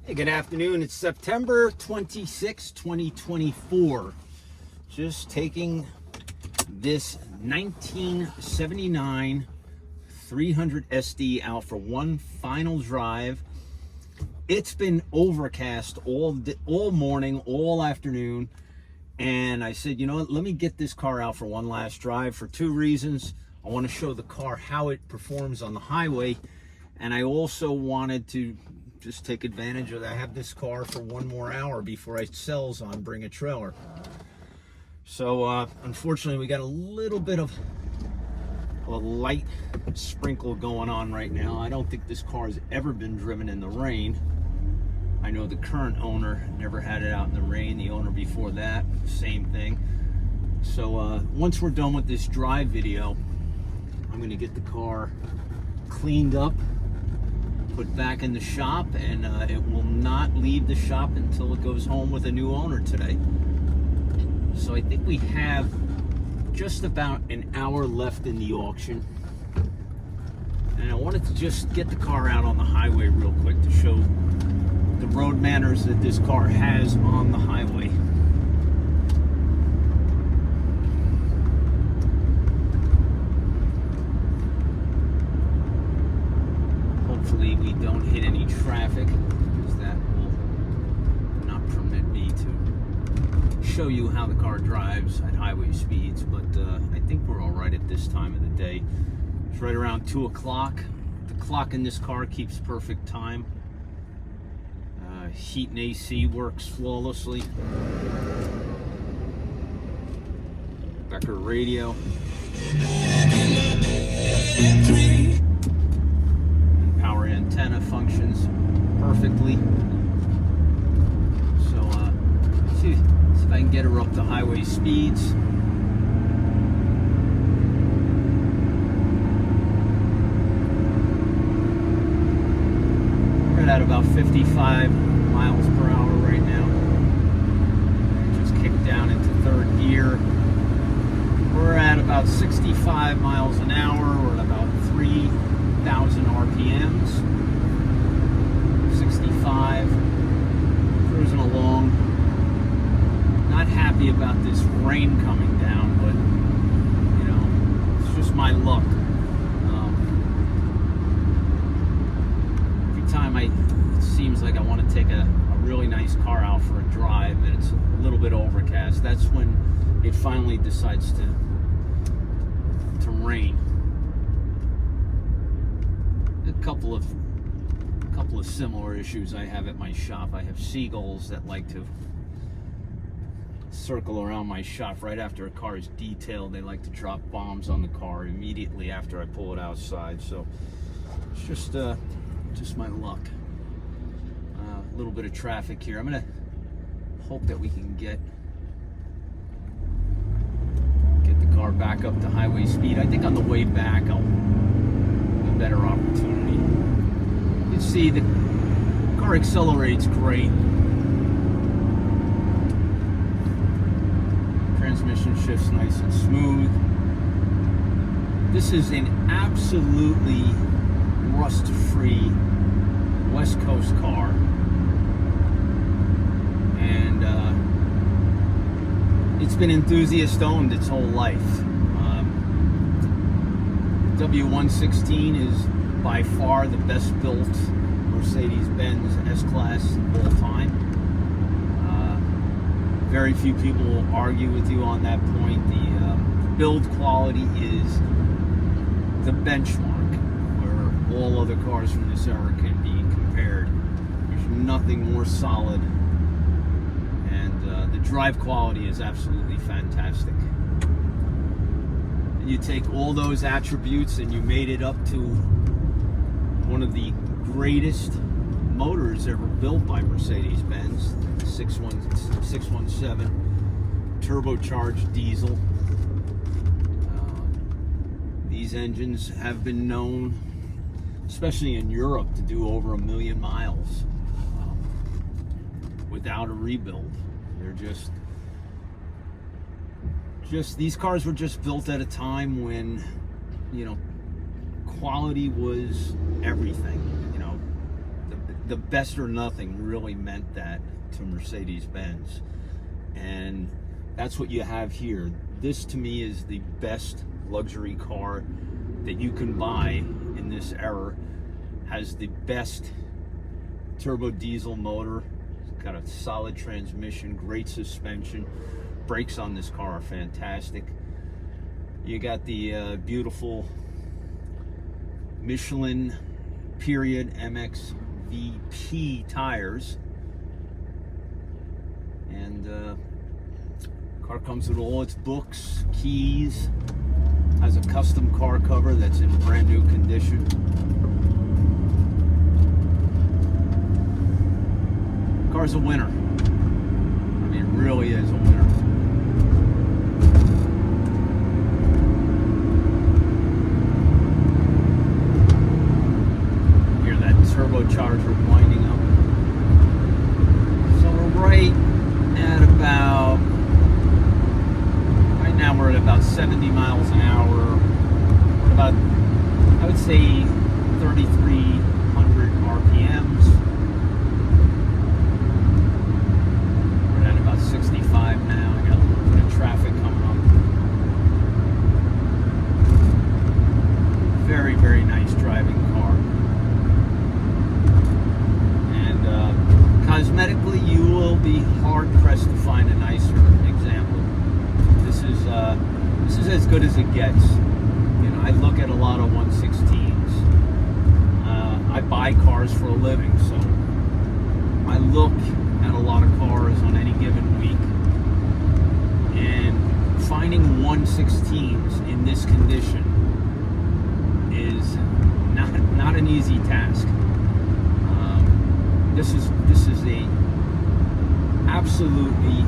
Hey, good afternoon. It's September 26, 2024. Just taking this 1979 300 SD out for one final drive. It's been overcast all morning, all afternoon, and I said, you know what, let me get this car out for one last drive for two reasons. I want to show the car how it performs on the highway, and I also wanted to just take advantage of that. I have this car for one more hour before it sells on Bring a Trailer. So unfortunately, we got a little bit of a light sprinkle going on right now. I don't think this car has ever been driven in the rain. I know the current owner never had it out in the rain. The owner before that, same thing. So once we're done with this drive video, I'm going to get the car cleaned up, put back in the shop, and it will not leave the shop until it goes home with a new owner today. So I think we have just about an hour left in the auction, and I wanted to just get the car out on the highway real quick to show the road manners that this car has on the highway. Hopefully we don't hit any traffic, because that will not permit me to show you how the car drives at highway speeds. But I think we're all right at this time of the day. It's right around 2 o'clock. The clock in this car keeps perfect time. Heat and AC works flawlessly. Becker radio. Power antenna functions perfectly. So see if I can get her up to highway speeds. We're at about 55 miles per hour right now. Just kicked down into third gear. We're at about 65 miles an hour, or at about 3,000 RPMs. 65, cruising along. Not happy about this rain coming down, but you know, it's just my luck. Every time it seems like I want to take a really nice car out for a drive and it's a little bit overcast, that's when it finally decides to rain. A couple of similar issues I have at my shop. I have seagulls that like to circle around my shop right after a car is detailed. They like to drop bombs on the car immediately after I pull it outside. So it's just my luck. A little bit of traffic here. I'm gonna hope that we can get the car back up to highway speed. I think on the way back I'll have a better opportunity. You can see the car accelerates great. Transmission shifts nice and smooth. This is an absolutely rust-free West Coast car, and it's been enthusiast owned its whole life. W116 is by far the best built Mercedes-Benz S-Class of all time. Very few people will argue with you on that point. The build quality is the benchmark where all other cars from this era can be compared. There's nothing more solid, and the drive quality is absolutely fantastic. And you take all those attributes and you made it up to one of the greatest motors ever built by Mercedes-Benz, 617 turbocharged diesel. These engines have been known, especially in Europe, to do over 1 million miles without a rebuild. They're just these cars were just built at a time when, you know, quality was everything. You know, the the best or nothing really meant that to Mercedes-Benz. And that's what you have here. This to me is the best luxury car that you can buy in this era. Has the best turbo diesel motor. It's got a solid transmission, great suspension. Brakes on this car are fantastic. You got the beautiful Michelin period MXVP tires, and car comes with all its books, keys, has a custom car cover that's in brand new condition. Car's a winner. I mean, it really is a winner. Hear that turbocharger winding up. So we're right now we're at about 70 miles an hour. We're about, I would say, 3,300 RPMs. We're at about 65 now. I got a little bit of traffic coming up. Very, very nice driving car. And cosmetically, you will be hard pressed to find a nicer example. This is as good as it gets. You know, I look at a lot of 116s. I buy cars for a living, so I look at a lot of cars on any given week, and finding 116s in this condition is not an easy task. This is a absolutely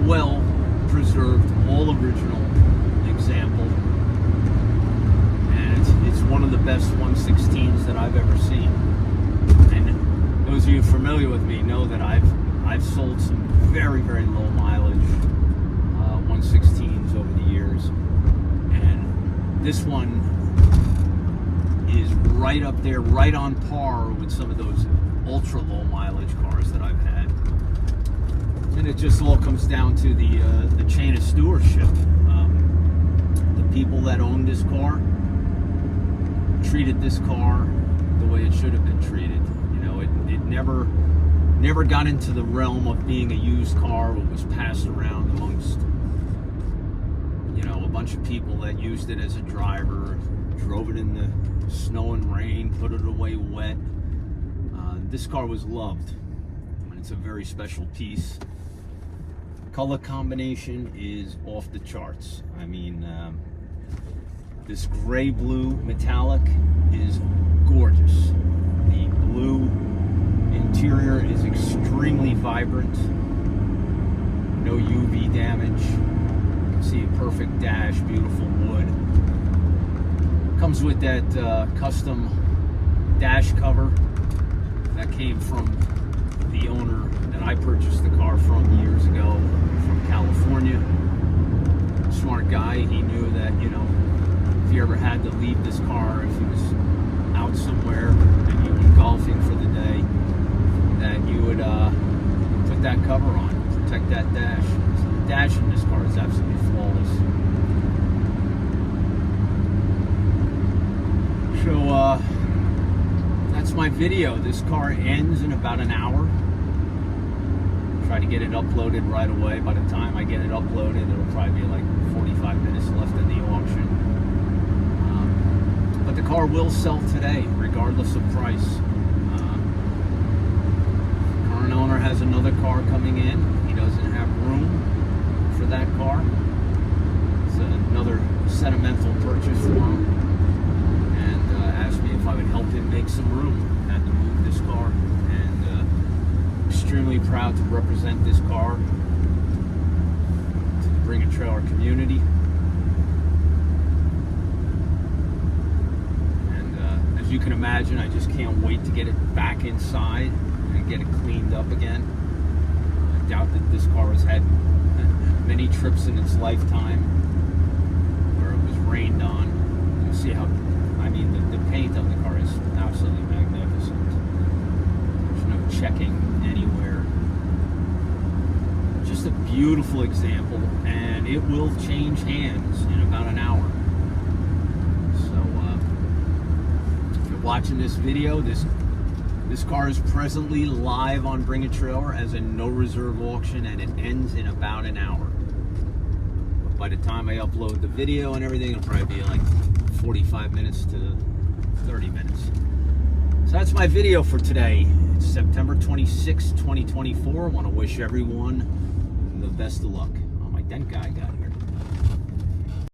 well preserved, all original example, and it's one of the best 116s that I've ever seen. And those of you familiar with me know that I've sold some very, very low mileage 116s over the years, and this one is right up there, right on par with some of those ultra low mileage cars that I've had. And it just all comes down to the chain of stewardship. The people that owned this car treated this car the way it should have been treated. You know, it never got into the realm of being a used car. It was passed around amongst, you know, a bunch of people that used it as a driver, drove it in the snow and rain, put it away wet. This car was loved, and it's a very special piece. Color combination is off the charts. I mean, this gray blue metallic is gorgeous. The blue interior is extremely vibrant. No UV damage. You can see a perfect dash, beautiful wood. Comes with that custom dash cover that came from the owner that I purchased the car from years ago, from California. Smart guy. He knew that, you know, if he ever had to leave this car, if he was out somewhere and you went golfing for the day, that you would put that cover on, protect that dash. So the dash in this car is absolutely flawless. So that's my video. This car ends in about an hour. Try to get it uploaded right away. By the time I get it uploaded, it'll probably be like 45 minutes left in the auction. But the car will sell today, regardless of price. Current owner has another car coming in. He doesn't have room for that car. It's another sentimental purchase for him, and asked me if I would help him make some room. Had to move this car, and extremely proud to represent this car to the Bring a Trailer community. And as you can imagine, I just can't wait to get it back inside and get it cleaned up again. I doubt that this car has had many trips in its lifetime where it was rained on. You see how, I mean, the paint on the car is absolutely magnificent. checking anywhere. Just a beautiful example, and it will change hands in about an hour. So if you're watching this video, this car is presently live on Bring a Trailer as a no reserve auction, and it ends in about an hour. But by the time I upload the video and everything, it'll probably be like 45 minutes to 30 minutes. So that's my video for today. It's September 26, 2024. I want to wish everyone the best of luck. Oh, my dent guy got here.